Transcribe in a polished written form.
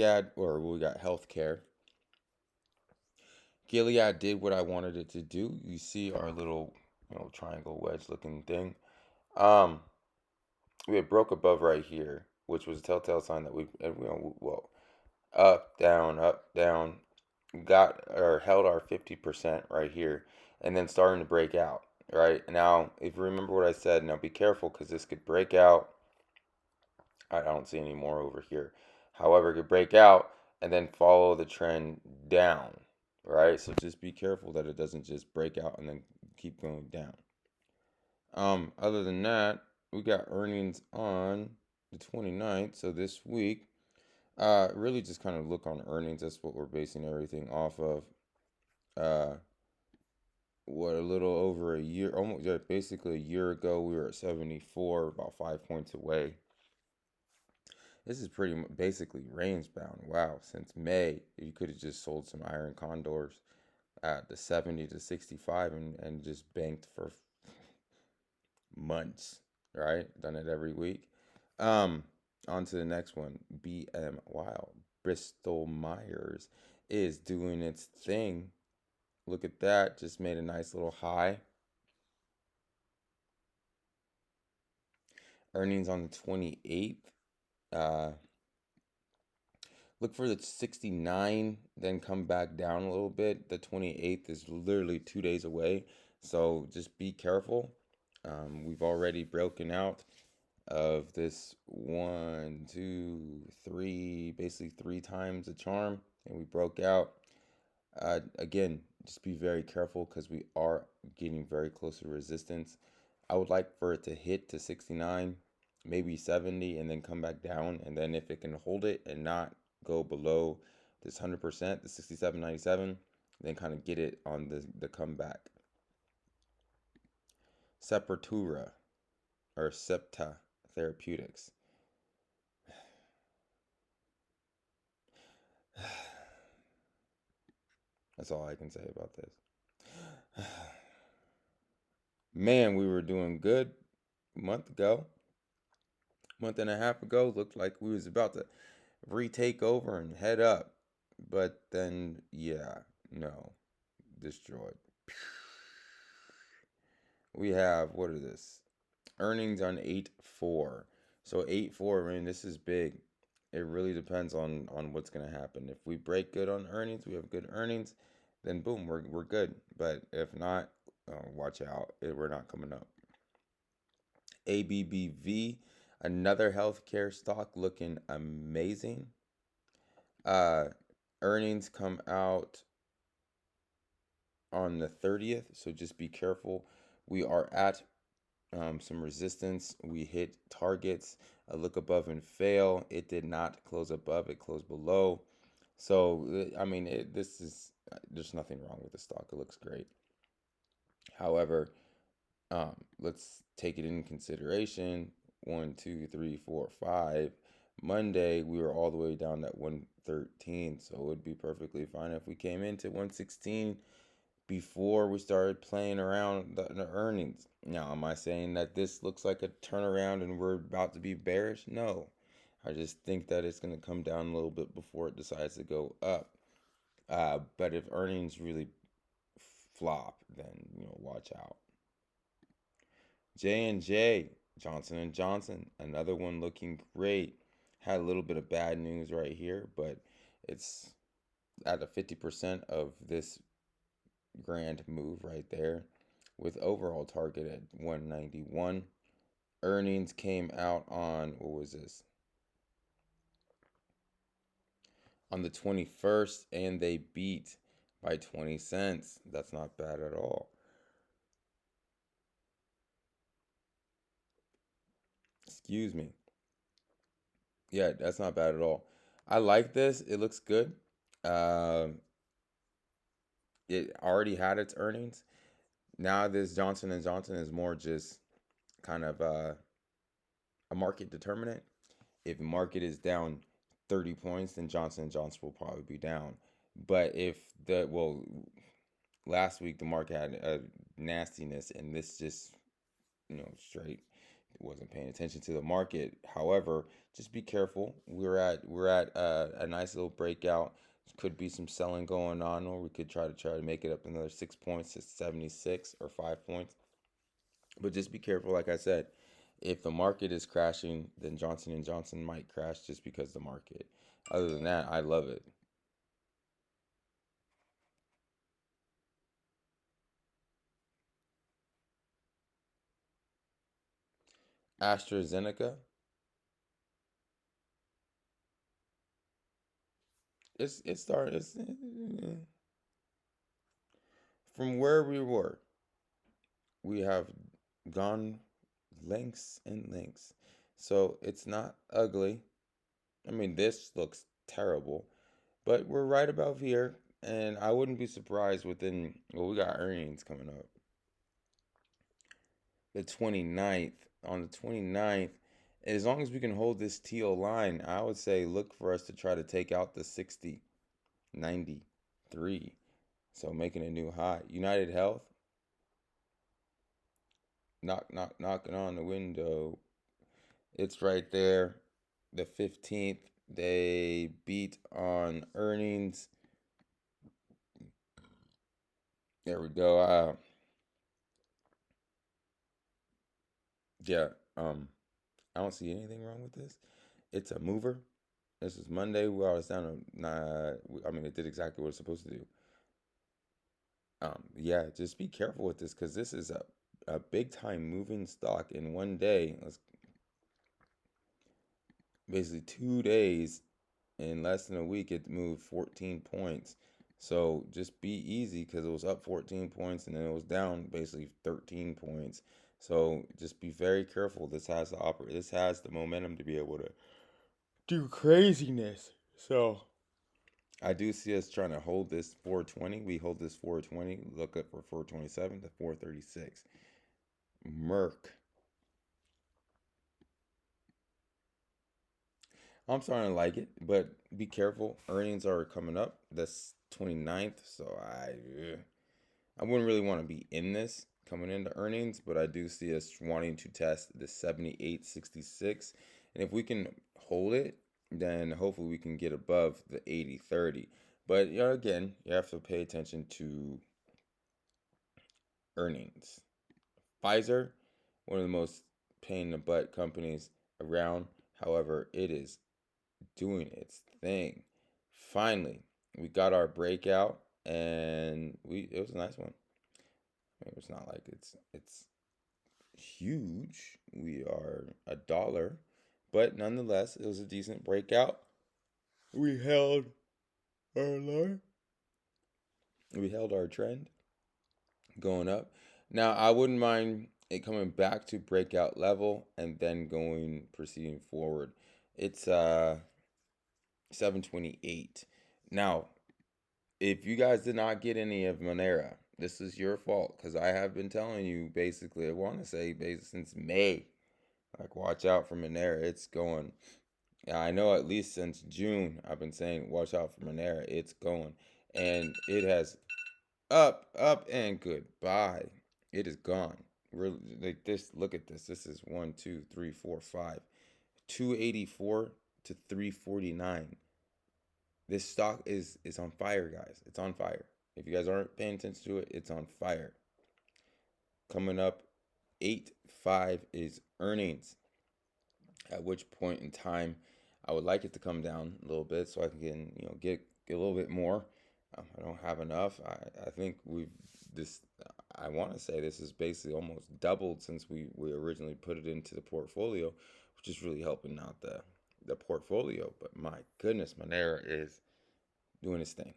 We got healthcare. Gilead did what I wanted it to do. You see our little, triangle wedge looking thing. Um, we had broke above right here, which was a telltale sign that up, down, got or held our 50% right here, and then starting to break out. Right now, if you remember what I said, now be careful because this could break out. I don't see any more over here. However, it could break out and then follow the trend down, right? So just be careful that it doesn't just break out and then keep going down. Other than that, we got earnings on the 29th, so this week. Really just kind of look on earnings. That's what we're basing everything off of. Uh, what a little over a year, almost basically a year ago, we were at 74, about 5 points away. This is pretty basically range bound. Wow, since May, you could have just sold some iron condors at the 70 to 65 and just banked for months, right? Done it every week. Um, on to the next one. BMY, Bristol Myers, is doing its thing. Look at that. Just made a nice little high. Earnings on the 28th. Look for the 69, then come back down a little bit. The 28th is literally 2 days away, so just be careful. We've already broken out of this 1, 2, 3, basically 3 times the charm, and we broke out. Again, just be very careful because we are getting very close to resistance. I would like for it to hit to 69, maybe 70, and then come back down. And then if it can hold it and not go below this 100%, the 67.97, then kind of get it on the comeback. Sepultura or Septa Therapeutics. That's all I can say about this. Man, we were doing good a month and a half ago. Looked like we was about to retake over and head up. But then, yeah, no, destroyed. We have, what is this? Earnings on 8/4. So 8/4, man, this is big. It really depends on what's going to happen. If we break good on earnings, we have good earnings, then boom, we're good. But if not, watch out. We're not coming up. ABBV, another healthcare stock looking amazing. Earnings come out on the 30th, so just be careful. We are at some resistance. We hit targets. A look above and fail. It did not close above. It closed below. So I mean, there's nothing wrong with the stock. It looks great. However, let's take it into consideration. 1, 2, 3, 4, 5. Monday we were all the way down at 113, so it would be perfectly fine if we came into 116 before we started playing around the earnings. Now, am I saying that this looks like a turnaround and we're about to be bearish? No. I just think that it's going to come down a little bit before it decides to go up. But if earnings really flop, then watch out. JNJ, Johnson & Johnson, another one looking great. Had a little bit of bad news right here, but it's at a 50% of this grand move right there with overall target at 191. Earnings came out on, what was this? On the 21st, and they beat by 20 cents. That's not bad at all. Excuse me. Yeah, that's not bad at all. I like this. It looks good. Um, it already had its earnings. Now this Johnson & Johnson is more just kind of a market determinant. If the market is down 30 points, then Johnson & Johnson will probably be down. But if last week the market had a nastiness, and this just straight wasn't paying attention to the market. However, just be careful. We're at a nice little breakout. Could be some selling going on, or we could try to make it up another 6 points to 76 or 5 points. But just be careful, like I said. If the market is crashing, then Johnson and Johnson might crash just because the market. Other than that, I love it. AstraZeneca, it's starting. It's from where we were. We have gone lengths and lengths. So it's not ugly. I mean, this looks terrible, but we're right about here. And I wouldn't be surprised within, well, we got earnings coming up the 29th. On the 29th, as long as we can hold this teal line, I would say look for us to try to take out the 60, 93. So making a new high. United Health, knocking on the window. It's right there. The 15th, they beat on earnings. There we go. Yeah, I don't see anything wrong with this. It's a mover. This is Monday. Well, it's down to I mean, it did exactly what it's supposed to do. Yeah, just be careful with this because this is a big time moving stock in one day. Let's basically 2 days. In less than a week, it moved 14 points. So just be easy because it was up 14 points and then it was down basically 13 points. So just be very careful. This has the This has the momentum to be able to do craziness. So I do see us trying to hold this 420. We hold this 420. Look up for 427 to 436. Merck. I'm starting to like it, but be careful. Earnings are coming up. That's 29th, so I wouldn't really want to be in this coming into earnings, but I do see us wanting to test the 78.66. And if we can hold it, then hopefully we can get above the 80.30. But again, you have to pay attention to earnings. Pfizer, one of the most pain in the butt companies around. However, it is doing its thing. Finally, we got our breakout, and it was a nice one. I mean, it's not like it's huge. We are $1, but nonetheless, it was a decent breakout. We held our line. We held our trend going up. Now, I wouldn't mind it coming back to breakout level and then proceeding forward. It's 728. Now, if you guys did not get any of Monera, this is your fault because I have been telling you basically, I want to say basically since May, like watch out for Monera. It's going. I know at least since June, I've been saying watch out for Monera. It's going, and it has up, and goodbye. It is gone. We're like this. Look at this. This is 1, 2, 3, 4, 5, 284 to 349. This stock is on fire, guys. It's on fire. If you guys aren't paying attention to it, it's on fire. Coming up, 8-5 is earnings. At which point in time, I would like it to come down a little bit so I can get a little bit more. I don't have enough. I think we've this. I want to say this is basically almost doubled since we originally put it into the portfolio, which is really helping out the portfolio. But my goodness, Monera is doing its thing.